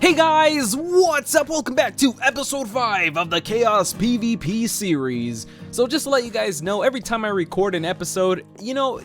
Hey guys, what's up? Welcome back to episode 5 of the Chaos PvP series. So just to let you guys know, every time I record an episode,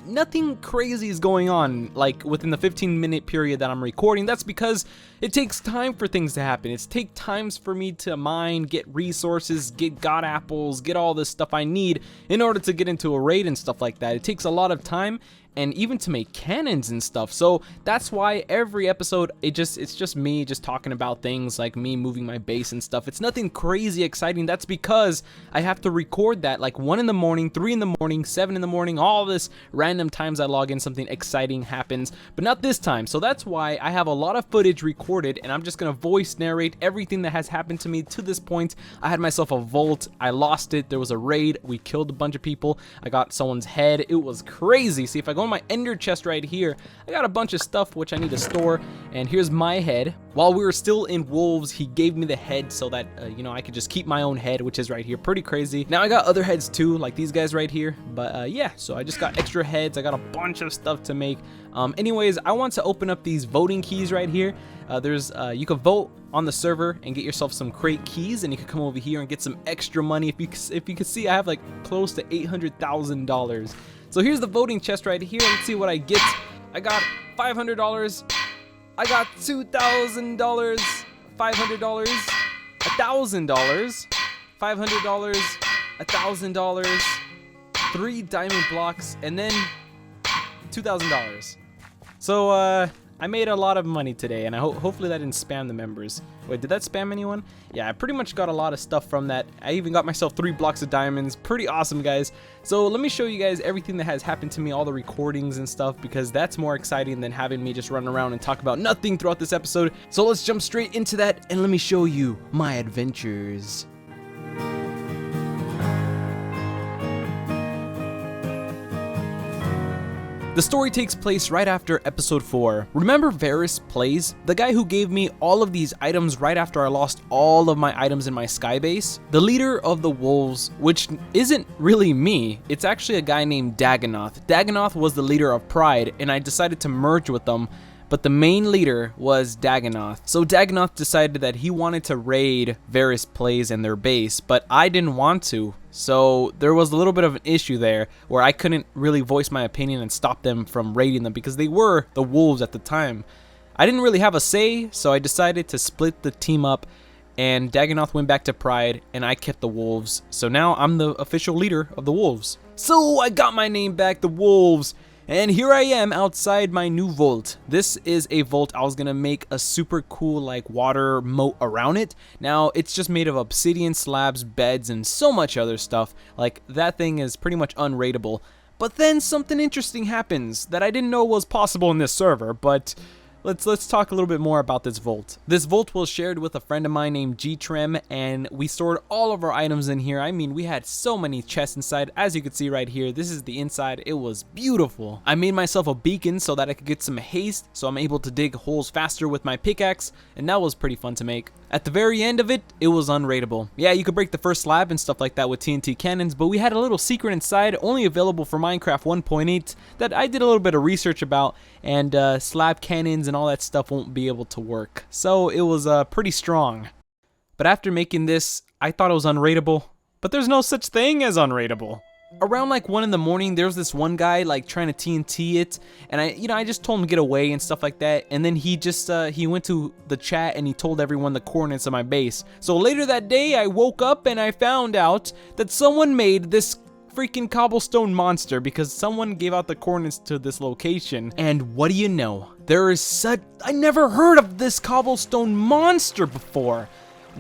nothing crazy is going on, like within the 15-minute period that I'm recording. That's because it takes time for things to happen. It takes times for me to mine, get resources, get god apples, get all this stuff I need in order to get into a raid and stuff like that. It takes a lot of time, and even to make cannons and stuff. So that's why every episode it's just me just talking about things like me moving my base and stuff. It's nothing crazy exciting. That's because I have to record that like 1 in the morning, 3 in the morning, 7 in the morning, all this random times I log in, something exciting happens, but not this time. So that's why I have a lot of footage recorded, and I'm just gonna voice narrate everything that has happened to me to this point. I had myself a vault, I lost it, there was a raid, we killed a bunch of people, I got someone's head, it was crazy. See, if I go in my ender chest right here, I got a bunch of stuff which I need to store, and here's my head. While we were still in wolves, he gave me the head so that I could just keep my own head, which is right here. Pretty crazy. Now I got other heads too, like these guys right here, but yeah, so I just got extra heads. I got a bunch of stuff to make. Anyways, I want to open up these voting keys right here. You can vote on the server and get yourself some crate keys, and you can come over here and get some extra money. If you can see, I have like close to $800,000. So here's the voting chest right here. Let's see what I get. I got $500. I got $2,000, $500, $1,000, $500, $1,000, 3 diamond blocks, and then $2,000. So I made a lot of money today, and hopefully that didn't spam the members. Wait, did that spam anyone? Yeah, I pretty much got a lot of stuff from that. I even got myself 3 blocks of diamonds. Pretty awesome, guys. So let me show you guys everything that has happened to me, all the recordings and stuff, because that's more exciting than having me just run around and talk about nothing throughout this episode. So let's jump straight into that, and let me show you my adventures. The story takes place right after episode 4. Remember Varus Plays? The guy who gave me all of these items right after I lost all of my items in my sky base? The leader of the wolves, which isn't really me, it's actually a guy named Dagannoth. Dagannoth was the leader of Pride, and I decided to merge with them, but the main leader was Dagannoth. So Dagannoth decided that he wanted to raid Varus Plays and their base, but I didn't want to. So there was a little bit of an issue there where I couldn't really voice my opinion and stop them from raiding them because they were the wolves at the time. I didn't really have a say, so I decided to split the team up, and Dagannoth went back to Pride and I kept the wolves. So now I'm the official leader of the wolves. So I got my name back, the wolves. And here I am outside my new vault. This is a vault. I was gonna make a super cool like water moat around it. Now it's just made of obsidian slabs, beds, and so much other stuff. Like that thing is pretty much unraidable. But then something interesting happens that I didn't know was possible in this server, but let's talk a little bit more about this vault. This vault was shared with a friend of mine named G-Trem, and we stored all of our items in here. I mean, we had so many chests inside. As you can see right here, this is the inside. It was beautiful. I made myself a beacon so that I could get some haste, so I'm able to dig holes faster with my pickaxe, and that was pretty fun to make. At the very end of it, it was unraidable. Yeah, you could break the first slab and stuff like that with TNT cannons, but we had a little secret inside, only available for Minecraft 1.8, that I did a little bit of research about, and slab cannons and all that stuff won't be able to work. So it was pretty strong. But after making this, I thought it was unraidable, but there's no such thing as unraidable. Around like 1 in the morning, there was this one guy like trying to TNT it, and I just told him to get away and stuff like that, and then he just he went to the chat and he told everyone the coordinates of my base. So later that day, I woke up and I found out that someone made this freaking cobblestone monster because someone gave out the coordinates to this location. And what do you know? I never heard of this cobblestone monster before.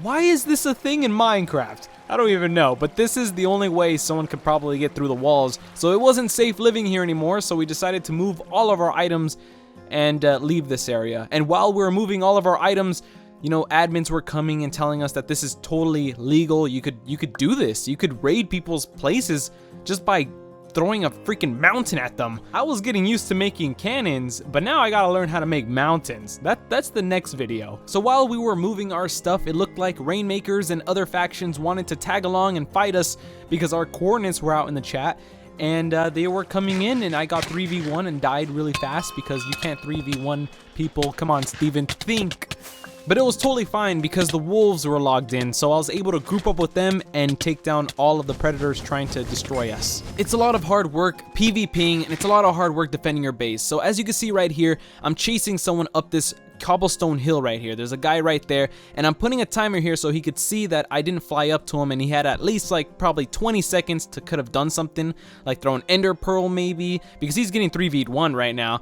Why is this a thing in Minecraft? I don't even know, but this is the only way someone could probably get through the walls. So it wasn't safe living here anymore, so we decided to move all of our items and leave this area. And while we were moving all of our items, admins were coming and telling us that this is totally legal. You could do this. You could raid people's places just by throwing a freaking mountain at them. I was getting used to making cannons, but now I gotta learn how to make mountains. That's the next video. So while we were moving our stuff, it looked like Rainmakers and other factions wanted to tag along and fight us because our coordinates were out in the chat, and they were coming in, and I got 3v1 and died really fast because you can't 3v1 people. Come on, Steven, think. But it was totally fine because the wolves were logged in, so I was able to group up with them and take down all of the predators trying to destroy us. It's a lot of hard work PvPing, and it's a lot of hard work defending your base. So as you can see right here, I'm chasing someone up this cobblestone hill right here. There's a guy right there, and I'm putting a timer here so he could see that I didn't fly up to him, and he had at least like probably 20 seconds to could have done something, like throw an ender pearl maybe, because he's getting 3v1 right now.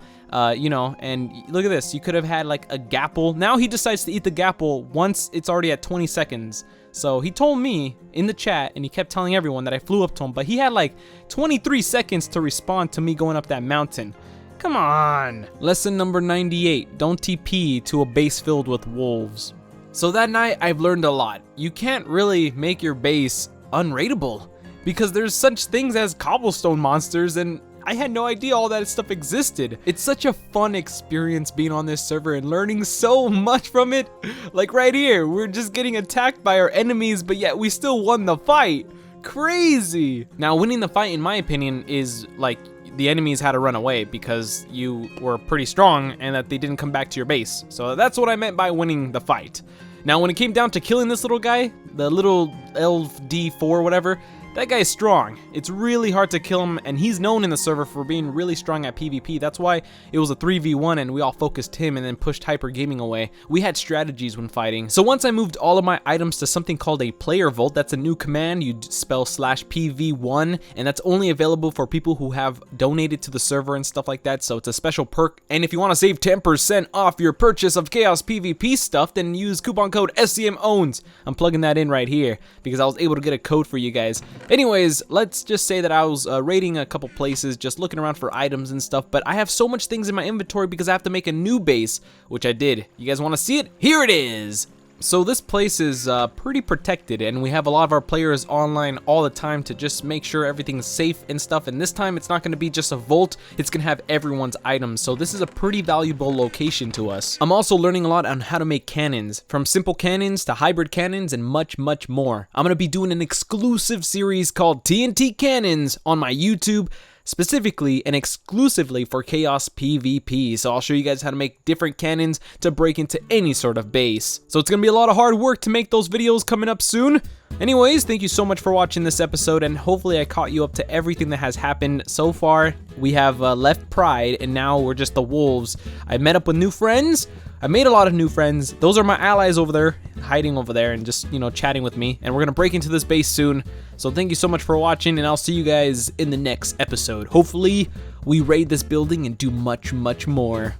You know, and look at this, you could have had like a gapple. Now he decides to eat the gapple once it's already at 20 seconds. So he told me in the chat, and he kept telling everyone that I flew up to him, but he had like 23 seconds to respond to me going up that mountain. Come on. Lesson number 98, don't TP to a base filled with wolves. So that night I've learned a lot. You can't really make your base unrateable because there's such things as cobblestone monsters, and I had no idea all that stuff existed. It's such a fun experience being on this server and learning so much from it. Like right here, we're just getting attacked by our enemies, but yet we still won the fight. Crazy. Now, winning the fight, in my opinion, is like the enemies had to run away because you were pretty strong and that they didn't come back to your base. So that's what I meant by winning the fight. Now, when it came down to killing this little guy, the little elf D4 whatever, that guy's strong. It's really hard to kill him, and he's known in the server for being really strong at PvP. That's why it was a 3v1 and we all focused him and then pushed Hyper Gaming away. We had strategies when fighting. So once I moved all of my items to something called a player vault, that's a new command. You spell /PV1, and that's only available for people who have donated to the server and stuff like that. So it's a special perk. And if you want to save 10% off your purchase of ChaosPVP stuff, then use coupon code SCMowns. I'm plugging that in right here because I was able to get a code for you guys. Anyways, let's just say that I was raiding a couple places, just looking around for items and stuff, but I have so much things in my inventory because I have to make a new base, which I did. You guys want to see it? Here it is! So this place is pretty protected, and we have a lot of our players online all the time to just make sure everything's safe and stuff, and this time it's not going to be just a vault, it's going to have everyone's items, so this is a pretty valuable location to us. I'm also learning a lot on how to make cannons, from simple cannons to hybrid cannons and much, much more. I'm going to be doing an exclusive series called TNT Cannons on my YouTube, specifically and exclusively for ChaosPVP. So I'll show you guys how to make different cannons to break into any sort of base. So it's gonna be a lot of hard work to make those videos coming up soon. Anyways, thank you so much for watching this episode, and hopefully I caught you up to everything that has happened so far. We have left Pride, and now we're just the wolves. I met up with new friends. I made a lot of new friends. Those are my allies over there, hiding over there and just, you know, chatting with me. And we're gonna break into this base soon. So thank you so much for watching, and I'll see you guys in the next episode. Hopefully, we raid this building and do much, much more.